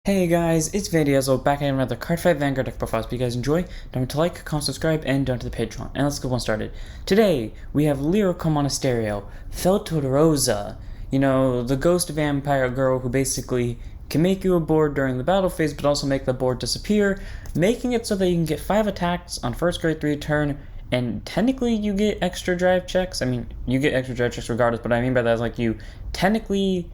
Hey guys, it's Feltyrosa back at another card fight Vanguard deck profile. If you guys enjoy, don't forget to like, comment, subscribe, and down to the Patreon. And let's get one started. Today, we have Lyrical Monasterio, Feltyrosa, the ghost vampire girl who basically can make you a board during the battle phase, but also make the board disappear, making it so that you can get 5 attacks on first grade 3 turn, and technically you get extra drive checks. I mean, you get extra drive checks regardless, but what I mean by that is like you technically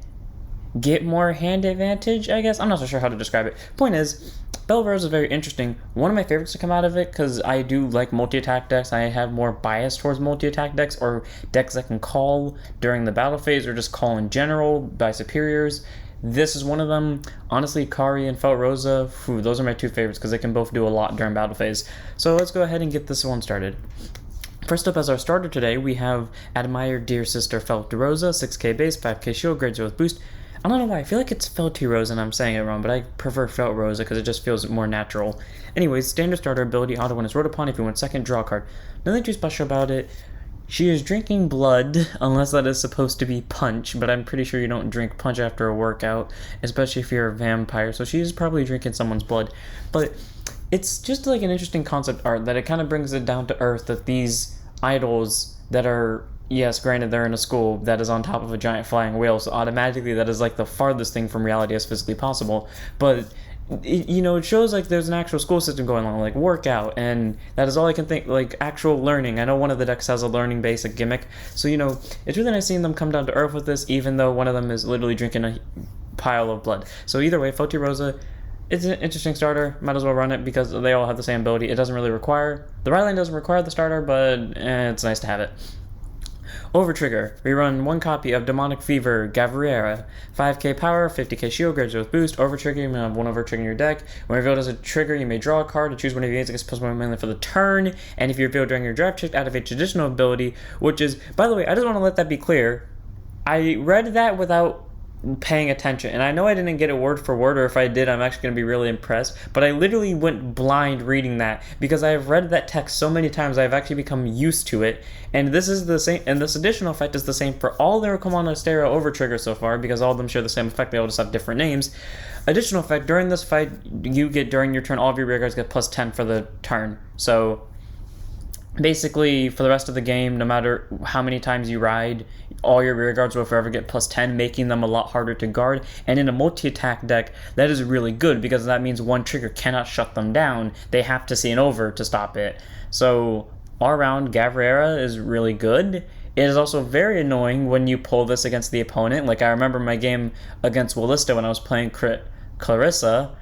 get more hand advantage, I guess. I'm not so sure how to describe it. Point is, Feltyrosa is very interesting. One of my favorites to come out of it, because I do like multi-attack decks. I have more bias towards multi-attack decks, or decks that can call during the battle phase, or just call in general by superiors. This is one of them. Honestly, Kari and Feltyrosa, those are my two favorites, because they can both do a lot during battle phase. So let's go ahead and get this one started. First up as our starter today, we have Admire Dear Sister Feltyrosa, 6k base, 5k shield, grades with boost. I don't know why, I feel like it's Feltyrosa and I'm saying it wrong, but I prefer Feltyrosa because it just feels more natural. Anyways, standard starter ability, auto when it's wrote upon, if you want second, draw a card. Nothing too special about it. She is drinking blood, unless that is supposed to be punch, but I'm pretty sure you don't drink punch after a workout, especially if you're a vampire, so she's probably drinking someone's blood. But it's just like an interesting concept art that it kind of brings it down to earth that these idols that are, yes, granted they're in a school that is on top of a giant flying whale, so automatically that is like the farthest thing from reality as physically possible, but it shows like there's an actual school system going on, like workout, and that is all I can think, like actual learning. I know one of the decks has a learning basic gimmick, so it's really nice seeing them come down to earth with this, even though one of them is literally drinking a pile of blood. So either way, Feltyrosa, it's an interesting starter, might as well run it because they all have the same ability. It doesn't really require, the right line doesn't require the starter, but it's nice to have it. Over trigger, we run one copy of Demonic Fever Garviera, 5k power, 50k shield, grades with boost. Over trigger, you may have one over trigger in your deck. When revealed as a trigger, you may draw a card to choose one of your units against +1 mainly for the turn. And if you reveal during your draft check, activate traditional ability, which is, by the way, I just want to let that be clear. I read that without paying attention, and I know I didn't get it word for word, or if I did, I'm actually going to be really impressed, but I literally went blind reading that because I've read that text so many times I've actually become used to it, and this is the same, and this additional effect is the same for all Lyrical Monasterio over triggers so far, because all of them share the same effect, they all just have different names. Additional effect, during this fight, you get, during your turn, all of your rear guards get +10 for the turn, so basically, for the rest of the game, no matter how many times you ride, all your rear guards will forever get +10, making them a lot harder to guard. And in a multi-attack deck, that is really good, because that means one trigger cannot shut them down. They have to see an over to stop it. So, all around, Garviera is really good. It is also very annoying when you pull this against the opponent. Like, I remember my game against Wallista when I was playing Clarissa.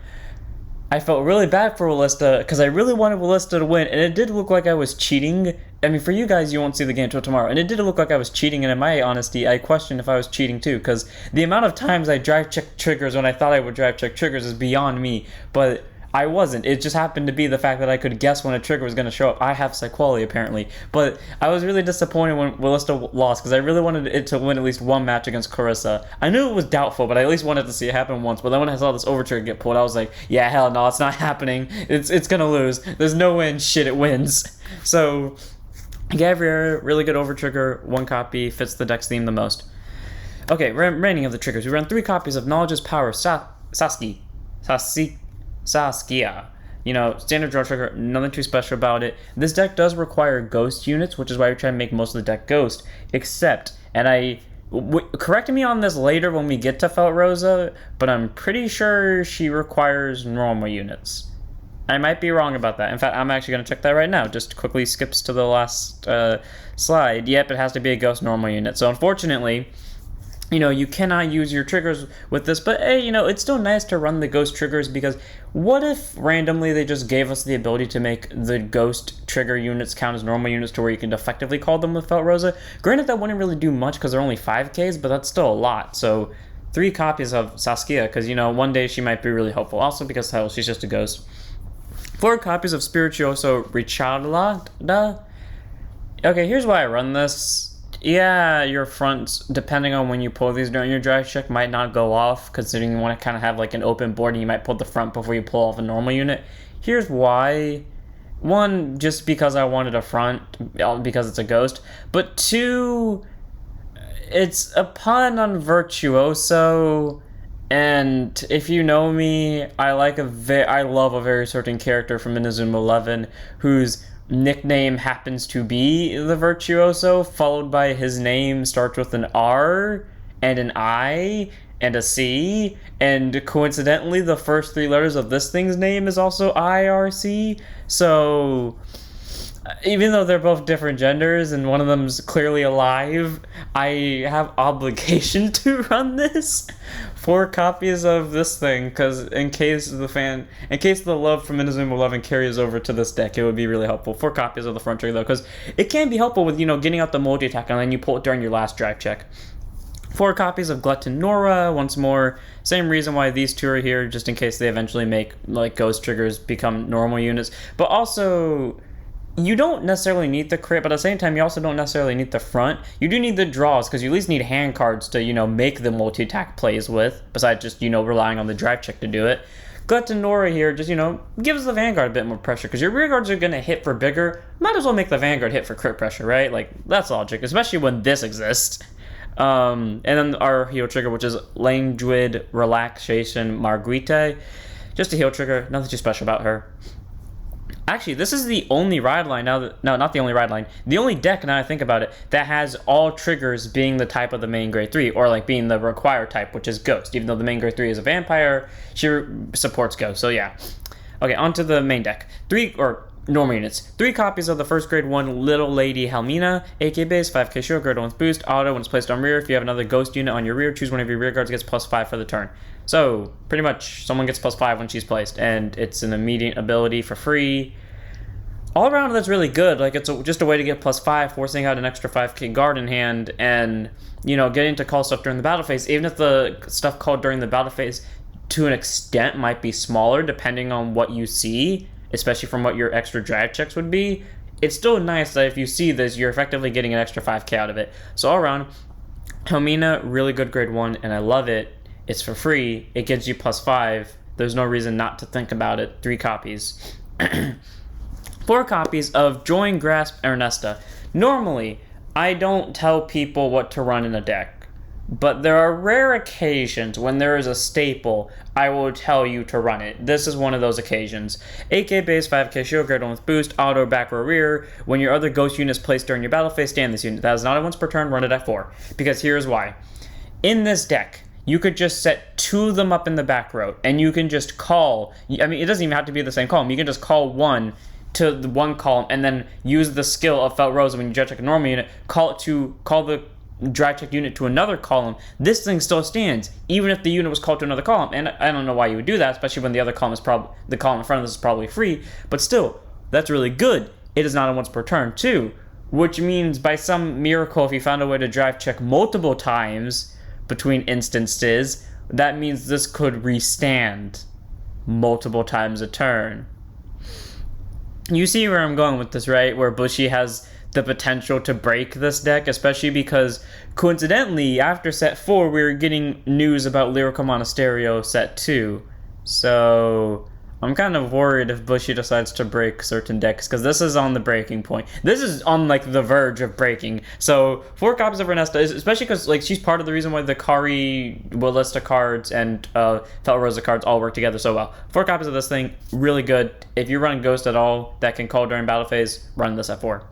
I felt really bad for Wallista because I really wanted Wallista to win, and it did look like I was cheating. I mean, for you guys, you won't see the game until tomorrow, and it did look like I was cheating, and in my honesty, I questioned if I was cheating too, because the amount of times I drive check triggers when I thought I would drive check triggers is beyond me, but I wasn't. It just happened to be the fact that I could guess when a trigger was going to show up. I have psychology, apparently. But I was really disappointed when Wallista lost, because I really wanted it to win at least one match against Clarissa. I knew it was doubtful, but I at least wanted to see it happen once. But then when I saw this over trigger get pulled, I was like, yeah, hell no, it's not happening. It's going to lose. There's no way in shit it wins. So, Garviera, really good over trigger. One copy, fits the deck's theme the most. Okay, remaining of the triggers. We run 3 copies of Knowledge's Power Saskia. Standard draw trigger, nothing too special about it. This deck does require ghost units, which is why we try to make most of the deck ghost, except, and correct me on this later when we get to Feltyrosa, but I'm pretty sure she requires normal units. I might be wrong about that. In fact, I'm actually going to check that right now. Just quickly skips to the last slide. Yep, it has to be a ghost normal unit. So unfortunately, you cannot use your triggers with this, but hey, it's still nice to run the ghost triggers, because what if randomly they just gave us the ability to make the ghost trigger units count as normal units to where you can effectively call them with Feltyrosa? Granted, that wouldn't really do much because they're only 5Ks, but that's still a lot. So 3 copies of Saskia, because one day she might be really helpful. Also because, hell, she's just a ghost. 4 copies of Spiritoso Richalda. Okay, here's why I run this. Yeah, your fronts, depending on when you pull these during your drive check, might not go off, considering you want to kind of have like an open board and you might pull the front before you pull off a normal unit. Here's why. 1, just because I wanted a front, because it's a ghost. But 2, it's a pun on Virtuoso, And if you know me, I love a very certain character from Inazuma 11 whose nickname happens to be the Virtuoso, followed by his name starts with an R and an I and a C, and coincidentally the first three letters of this thing's name is also IRC. So even though they're both different genders and one of them's clearly alive, I have obligation to run this. 4 copies of this thing, because in case the love from Inazuma 11 carries over to this deck, it would be really helpful. 4 copies of the front trigger though, because it can be helpful with, getting out the multi-attack and then you pull it during your last drive check. 4 copies of Glutton Nora, once more. Same reason why these 2 are here, just in case they eventually make, ghost triggers become normal units. But also, you don't necessarily need the crit, but at the same time, you also don't necessarily need the front. You do need the draws, because you at least need hand cards to, make the multi-attack plays with, besides just, relying on the drive check to do it. Glutton Nora here just, gives the Vanguard a bit more pressure, because your rear guards are going to hit for bigger. Might as well make the Vanguard hit for crit pressure, right? That's logic, especially when this exists. And then our heal trigger, which is Languid, Relaxation, Marguerite. Just a heal trigger, nothing too special about her. Actually, this is the only ride line no, not the only ride line. The only deck, now I think about it, that has all triggers being the type of the main grade 3, or being the required type, which is Ghost. Even though the main grade 3 is a vampire, she supports Ghost, so yeah. Okay, onto the main deck. Normal units. 3 copies of the first grade 1 Little Lady Helmina, AK base, 5k shield, grade 1 with boost, auto when it's placed on rear. If you have another ghost unit on your rear, choose one of your rear guards, gets +5 for the turn. So, pretty much, someone gets +5 when she's placed, and it's an immediate ability for free. All around, that's really good. It's just a way to get +5, forcing out an extra 5k guard in hand, and, getting to call stuff during the battle phase, even if the stuff called during the battle phase, to an extent, might be smaller, depending on what you see, especially from what your extra drive checks would be. It's still nice that if you see this, you're effectively getting an extra 5k out of it. So all around, Helmina, really good grade 1, and I love it. It's for free. It gives you +5. There's no reason not to think about it. 3 copies. 4 copies of Join Grasp Ernesta. Normally, I don't tell people what to run in a deck. But there are rare occasions when there is a staple, I will tell you to run it. This is one of those occasions. 8k base, 5k shield, grade 1 with boost, auto, back or rear. When your other ghost unit is placed during your battle phase, stand this unit. That is not a once per turn, run it at 4. Because here's why. In this deck, you could just set 2 of them up in the back row, and you can just call, it doesn't even have to be the same column, you can just call one to the one column, and then use the skill of Feltyrosa when you drive check a normal unit, call the drive check unit to another column. This thing still stands, even if the unit was called to another column. And I don't know why you would do that, especially when the other column is the column in front of this is probably free. But still, that's really good. It is not a once per turn too, which means by some miracle, if you found a way to drive check multiple times between instances, that means this could restand multiple times a turn. You see where I'm going with this, right? Where Bushy has the potential to break this deck, especially because coincidentally after set 4 we were getting news about Lyrical Monasterio set 2, so I'm kind of worried if Bushy decides to break certain decks, because this is on the breaking point. This is on the verge of breaking. So 4 copies of Ernesta, especially because she's part of the reason why the Kari Willista cards and Feltyrosa cards all work together so well. 4 copies of this thing, really good. If you're running Ghost at all that can call during battle phase, run this at 4.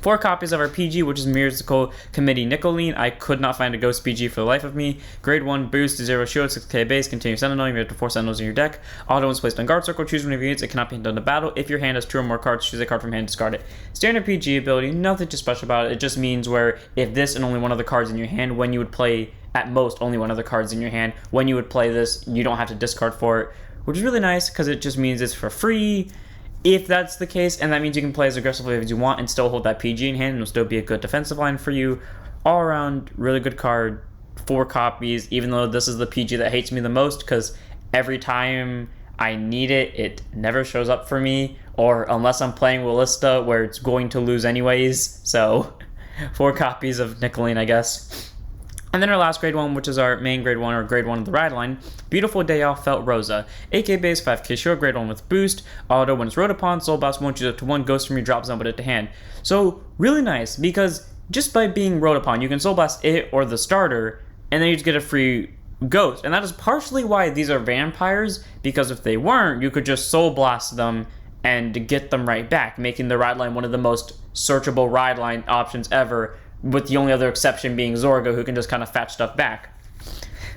4 copies of our PG, which is Musical Committee Nicolene. I could not find a Ghost PG for the life of me. Grade 1 boost, 0 shield, 6k base, continuous sentinel. You have up to 4 sentinels in your deck. Auto is placed on guard circle. Choose one of your units. It cannot be hit into battle. If your hand has 2 or more cards, choose a card from hand, discard it. Standard PG ability, nothing too special about it. It just means where if this and only one of the cards in your hand, when you would play at most only one of the cards in your hand, when you would play this, you don't have to discard for it, which is really nice because it just means it's for free. If that's the case, and that means you can play as aggressively as you want and still hold that PG in hand, and it'll still be a good defensive line for you. All around, really good card. 4 copies, even though this is the PG that hates me the most, because every time I need it, it never shows up for me, or unless I'm playing Willista, where it's going to lose anyways. So 4 copies of Nicolene, I guess. And then our last grade 1, which is our main grade 1 or grade 1 of the ride line, Beautiful Day Off Feltyrosa. 8k base, 5k shield, grade 1 with boost, auto when it's rode upon, soul blast won't use up to 1 ghost from your drop zone but it to hand. So really nice, because just by being rode upon, you can soul blast it or the starter, and then you just get a free ghost. And that is partially why these are vampires, because if they weren't, you could just soul blast them and get them right back, making the ride line one of the most searchable ride line options ever, with the only other exception being Zorga, who can just kind of fetch stuff back.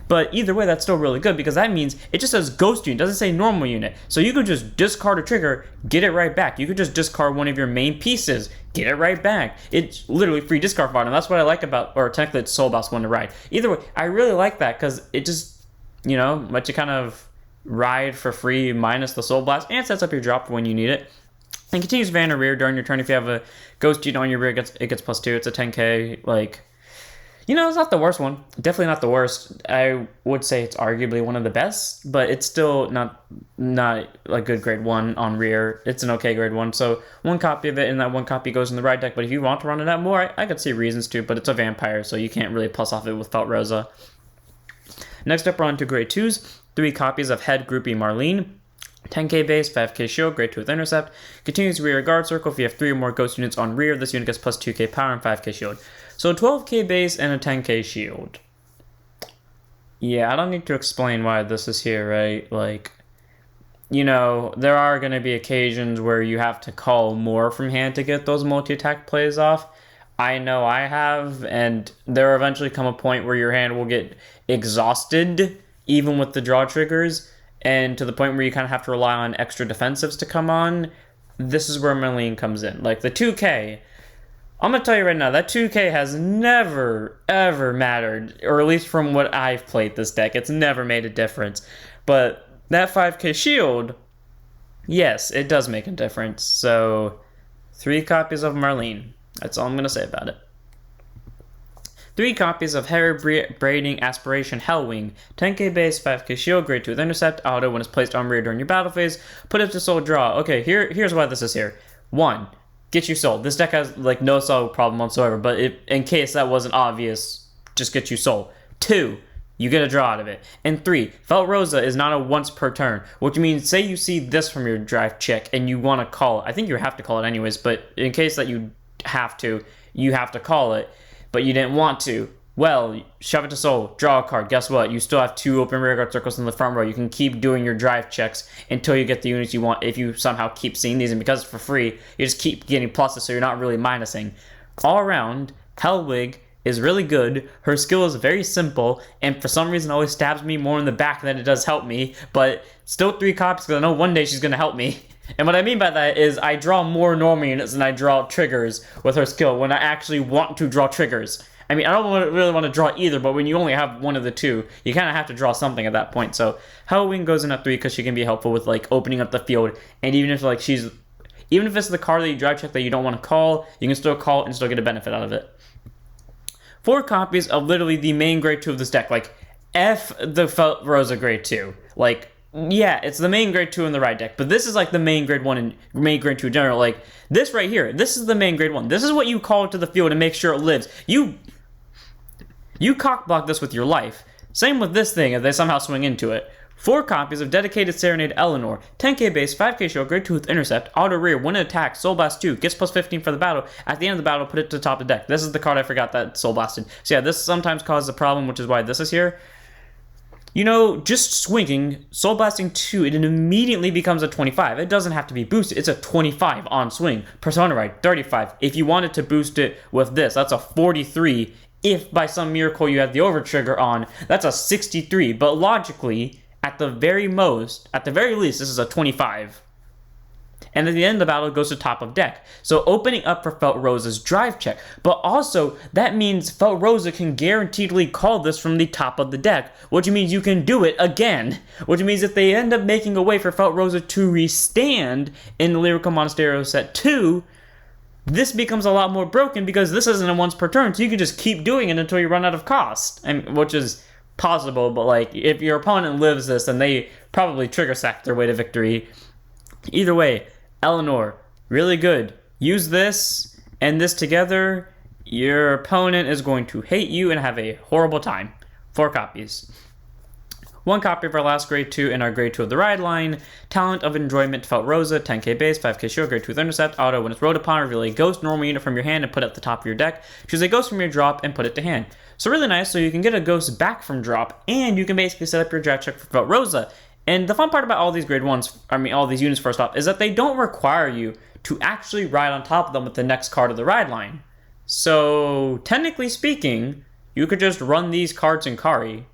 But either way, that's still really good, because that means it just says ghost unit, it doesn't say normal unit. So you could just discard a trigger, get it right back. You could just discard one of your main pieces, get it right back. It's literally free discard fodder, and that's what I like about, or technically it's soul blast one to ride. Either way, I really like that, because it just, you know, lets you kind of ride for free minus the soul blast, and it sets up your drop for when you need it. And continues Vanna rear during your turn. If you have a ghost unit on your rear, it gets +2. It's a 10k, like, you know, it's not the worst one. Definitely not the worst. I would say it's arguably one of the best, but it's still not a good grade 1 on rear. It's an okay grade 1. So 1 copy of it, and that 1 copy goes in the ride deck. But if you want to run it out more, I could see reasons to, but it's a vampire, so you can't really plus off it with Feltyrosa. Next up, we're on to grade 2s. 3 copies of Head, Groupie, Marleen. 10k base, 5k shield, grade 2 with intercept. Continues rear guard circle. If you have 3 or more ghost units on rear, this unit gets +2k power and 5k shield. So 12k base and a 10k shield. Yeah, I don't need to explain why this is here, right? Like, you know, there are going to be occasions where you have to call more from hand to get those multi-attack plays off. I know I have, and there will eventually come a point where your hand will get exhausted, even with the draw triggers, and to the point where you kind of have to rely on extra defensives to come on. This is where Marleen comes in. Like, the 2k, I'm going to tell you right now, that 2k has never, ever mattered, or at least from what I've played this deck, it's never made a difference. But that 5k shield, yes, it does make a difference. So, 3 copies of Marleen. That's all I'm going to say about it. 3 copies of Hair-braiding, Aspiration, Heilwig. 10k base, 5k shield, grade 2 with intercept, auto. When it's placed on rear during your battle phase, put it to soul draw. Okay, here's why this is here. 1, get you soul. This deck has like no soul problem whatsoever, but in case that wasn't obvious, just get you soul. 2, you get a draw out of it. And 3, Feltyrosa is not a once per turn, which means say you see this from your drive check and you want to call it. I think you have to call it anyways, but in case that you have to call it, but you didn't want to. Well, shove it to soul, draw a card. Guess what? You still have 2 open rearguard circles in the front row. You can keep doing your drive checks until you get the units you want if you somehow keep seeing these. And because it's for free, you just keep getting pluses, so you're not really minusing. All around, Heilwig is really good. Her skill is very simple, and for some reason always stabs me more in the back than it does help me. But still 3 copies, because I know one day she's going to help me. And what I mean by that is I draw more normal units than I draw triggers with her skill when I actually want to draw triggers. I mean, I don't really want to draw either, but when you only have one of the two, you kind of have to draw something at that point. So Heilwig goes in at 3 because she can be helpful with like opening up the field, and even if it's the card that you drive check that you don't want to call, you can still call it and still get a benefit out of it. 4 copies of literally the main grade 2 of this deck, like F the Feltyrosa grade 2, like. Yeah, it's the main grade 2 in the ride deck, but this is like the main grade 1 and main grade 2 in general. Like, this right here, this is the main grade 1. This is what you call to the field and make sure it lives. You cockblock this with your life. Same with this thing if they somehow swing into it. 4 copies of dedicated Serenade Eleonore. 10k base, 5k shield, grade 2 with intercept, auto rear, 1 attack, soul blast 2, gets +15 for the battle. At the end of the battle, put it to the top of the deck. This is the card I forgot that soul blasted. So yeah, this sometimes causes a problem, which is why this is here. You know, just swinging, soul blasting 2, it immediately becomes a 25. It doesn't have to be boosted. It's a 25 on swing. Persona Ride, 35. If you wanted to boost it with this, that's a 43. If by some miracle you have the over trigger on, that's a 63. But logically, at the very least, this is a 25. And at the end of the battle, it goes to top of deck. So opening up for Feltyrosa's drive check. But also, that means Feltyrosa can guaranteedly call this from the top of the deck, which means you can do it again. Which means if they end up making a way for Feltyrosa to restand in the Lyrical Monasterio set 2, this becomes a lot more broken because this isn't a once per turn, so you can just keep doing it until you run out of cost. Which is possible, but like, if your opponent lives this, then they probably trigger sack their way to victory. Either way, Eleonore, really good. Use this and this together. Your opponent is going to hate you and have a horrible time. 4 copies. 1 copy of our last grade 2 in our grade 2 of the ride line. Talent of Enjoyment to Feltyrosa, 10k base, 5k shield, grade 2 with Intercept. Auto, when it's rode upon, reveal a ghost normal unit from your hand and put it at the top of your deck. Choose a ghost from your drop and put it to hand. So really nice, so you can get a ghost back from drop, and you can basically set up your draft check for Feltyrosa. And the fun part about all these grade 1s, all these units first off, is that they don't require you to actually ride on top of them with the next card of the ride line. So, technically speaking, you could just run these cards in Kari.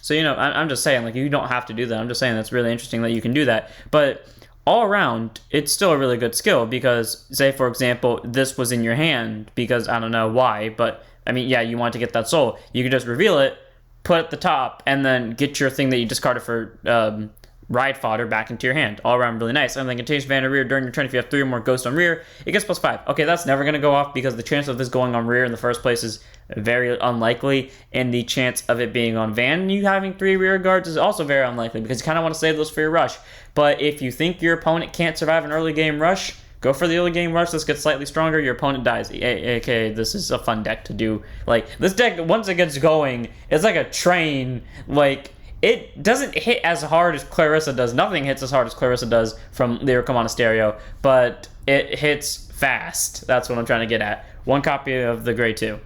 So, I'm just saying, like, you don't have to do that. I'm just saying that's really interesting that you can do that. But all around, it's still a really good skill because, say, for example, this was in your hand because I don't know why, but, yeah, you want to get that soul. You could just reveal it, put it at the top, and then get your thing that you discarded for ride fodder back into your hand. All around really nice. And then continues van to rear during your turn. If you have 3 or more ghosts on rear, it gets +5. Okay, that's never going to go off because the chance of this going on rear in the first place is very unlikely, and the chance of it being on van, you having 3 rear guards, is also very unlikely because you kind of want to save those for your rush. But if you think your opponent can't survive an early game rush, go for the early game rush. This gets slightly stronger. Your opponent dies. Okay, this is a fun deck to do. Like, this deck, once it gets going, it's like a train. Like, it doesn't hit as hard as Clarissa does. Nothing hits as hard as Clarissa does from Lyrical Monasterio, but it hits fast. That's what I'm trying to get at. 1 copy of the grade 2.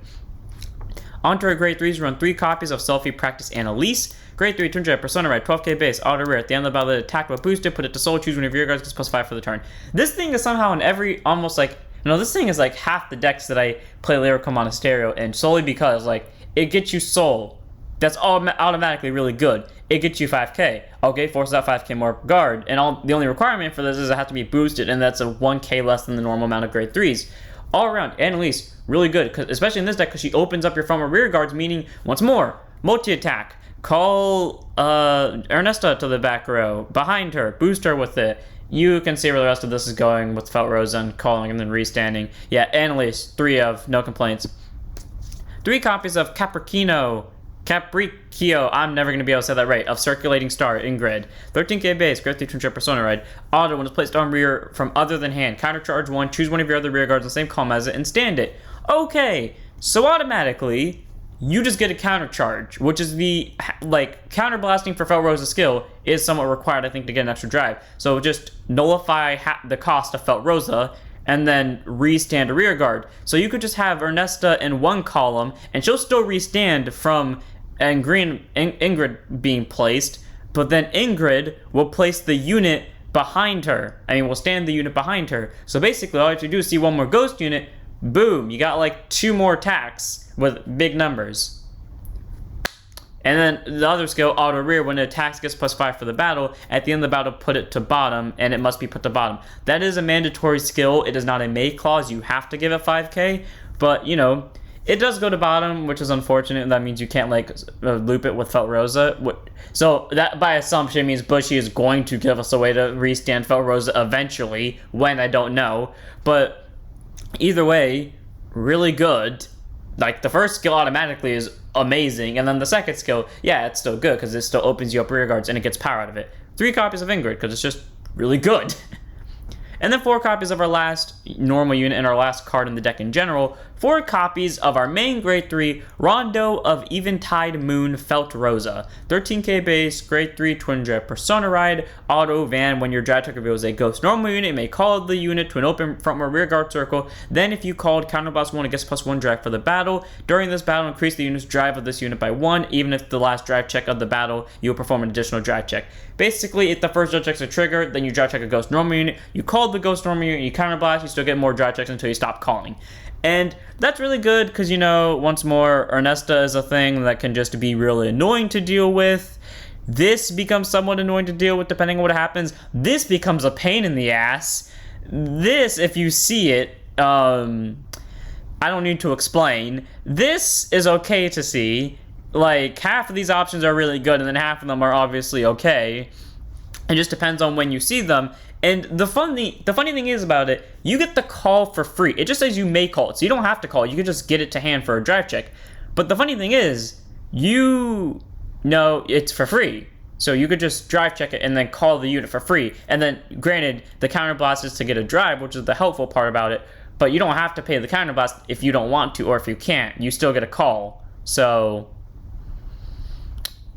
Onto our grade 3s, run 3 copies of Selfie, Practice, Anneliese. Grade 3, turn jet, Persona Ride, 12k base, auto rare. At the end of the battle, attack with boosted, put it to soul, choose one of your guards, gets +5 for the turn. This thing is somehow in every, almost like, this thing is like half the decks that I play Lyrical Monasterio in, solely because, like, it gets you soul. That's all automatically really good. It gets you 5k. Okay, forces out 5k more guard. And the only requirement for this is it has to be boosted, and that's a 1k less than the normal amount of grade 3s. All around, Anneliese, really good, especially in this deck, because she opens up your front or rear guards, meaning, once more, multi-attack. Call Ernesta to the back row, behind her, boost her with it. You can see where the rest of this is going with Feltyrosa and calling and then restanding. Yeah, Anneliese, 3 of, no complaints. 3 copies of Capriccio, I'm never going to be able to say that right, of Circulating Star, Ingrid. 13k base, grade 3 turn Persona Ride. Auto, when it's placed on rear from other than hand. Countercharge 1, choose one of your other rear guards in the same column as it, and stand it. Okay, so automatically, you just get a countercharge, which is the, like, counterblasting for Feltyrosa's skill is somewhat required, I think, to get an extra drive. So just nullify the cost of Feltyrosa, and then restand a rear guard. So you could just have Ernesta in one column, and she'll still restand from Ingrid being placed, but then Ingrid will place the unit behind her. Will stand the unit behind her. So basically, all you have to do is see one more ghost unit, boom, you got like 2 more attacks with big numbers. And then the other skill, auto rear, when it attacks, gets +5 for the battle. At the end of the battle, put it to bottom, and it must be put to bottom. That is a mandatory skill. It is not a make clause. You have to give it 5k, but, it does go to bottom, which is unfortunate. That means you can't, like, loop it with Feltyrosa. So that, by assumption, means Bushy is going to give us a way to restand Feltyrosa eventually. When, I don't know. But either way, really good. Like, the first skill automatically is amazing, and then the second skill, yeah, it's still good, because it still opens you up rear guards, and it gets power out of it. 3 copies of Ingrid, because it's just really good. And then 4 copies of our last normal unit and our last card in the deck in general. 4 copies of our main grade 3 Rondo of Eventide Moon Feltyrosa. 13k base, grade 3 twin jet Persona Ride, auto van. When your drag check reveals a ghost normal unit, it may call the unit to an open front or rear guard circle. Then if you called counterblast 1, it gets +1 drag for the battle. During this battle, increase the unit's drive of this unit by 1. Even if the last drag check of the battle, you will perform an additional drag check. Basically, if the first drag check's a trigger, then you drag check a ghost normal unit. You called the ghost normal unit, you counterblast, you still get more drag checks until you stop calling. And that's really good because, once more, Ernesta is a thing that can just be really annoying to deal with. This becomes somewhat annoying to deal with depending on what happens. This becomes a pain in the ass. This, if you see it, I don't need to explain. This is okay to see. Like, half of these options are really good, and then half of them are obviously okay. It just depends on when you see them. And the funny thing is about it, you get the call for free. It just says you may call it, so you don't have to call it. You can just get it to hand for a drive check. But the funny thing is, you know it's for free. So you could just drive check it and then call the unit for free. And then, granted, the counterblast is to get a drive, which is the helpful part about it. But you don't have to pay the counterblast if you don't want to, or if you can't. You still get a call. So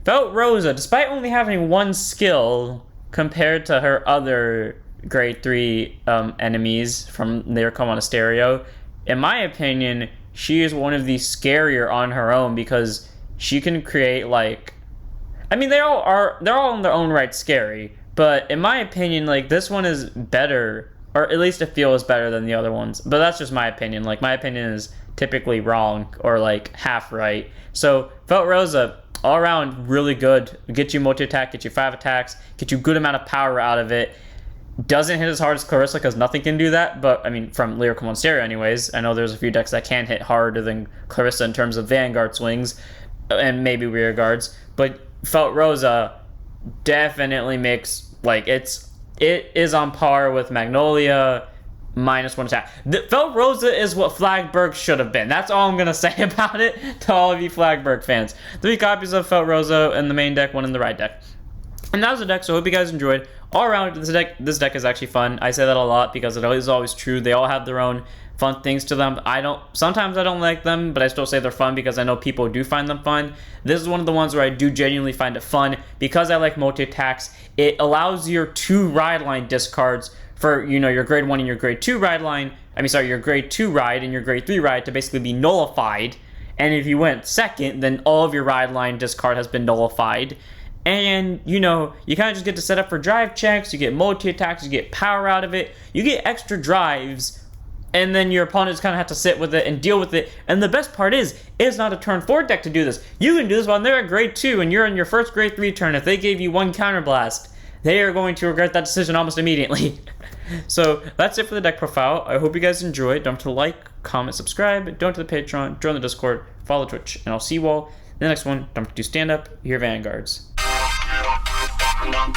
Feltyrosa, despite only having one skill compared to her other grade 3 enemies from Lyrical Monasterio, in my opinion, she is one of the scarier on her own because she can create, like... I mean, they're all in their own right scary, but in my opinion, like, this one is better, or at least it feels better than the other ones. But that's just my opinion. Like, my opinion is typically wrong, or, like, half right. So, Feltyrosa, all around, really good. Get you multi-attack, get you 5 attacks, get you good amount of power out of it. Doesn't hit as hard as Clarissa because nothing can do that, but I mean, from Lyrical Monasterio anyways. I know there's a few decks that can hit harder than Clarissa in terms of Vanguard swings and maybe rear guards, but Feltyrosa definitely makes, like, it is on par with Magnolia, -1 attack. Feltyrosa is what Flagberg should have been. That's all I'm going to say about it to all of you Flagberg fans. 3 copies of Feltyrosa in the main deck, 1 in the right deck. And that was the deck, so I hope you guys enjoyed. All around, this deck is actually fun. I say that a lot because it is always true. They all have their own fun things to them. Sometimes I don't like them, but I still say they're fun because I know people do find them fun. This is one of the ones where I do genuinely find it fun because I like multi-attacks. It allows your 2 ride line discards for, you know, your grade 1 and your grade 2 ride line. Your grade 2 ride and your grade 3 ride to basically be nullified. And if you went second, then all of your ride line discard has been nullified. And, you know, you kind of just get to set up for drive checks, you get multi-attacks, you get power out of it, you get extra drives, and then your opponents kind of have to sit with it and deal with it. And the best part is, it's not a turn 4 deck to do this. You can do this while they're at grade 2 and you're in your first grade 3 turn. If they gave you 1 counterblast, they are going to regret that decision almost immediately. So, that's it for the deck profile. I hope you guys enjoyed. Don't forget to like, comment, subscribe, donate to the Patreon, join the Discord, follow Twitch, and I'll see you all in the next one. Don't forget to stand up, your Vanguards. Long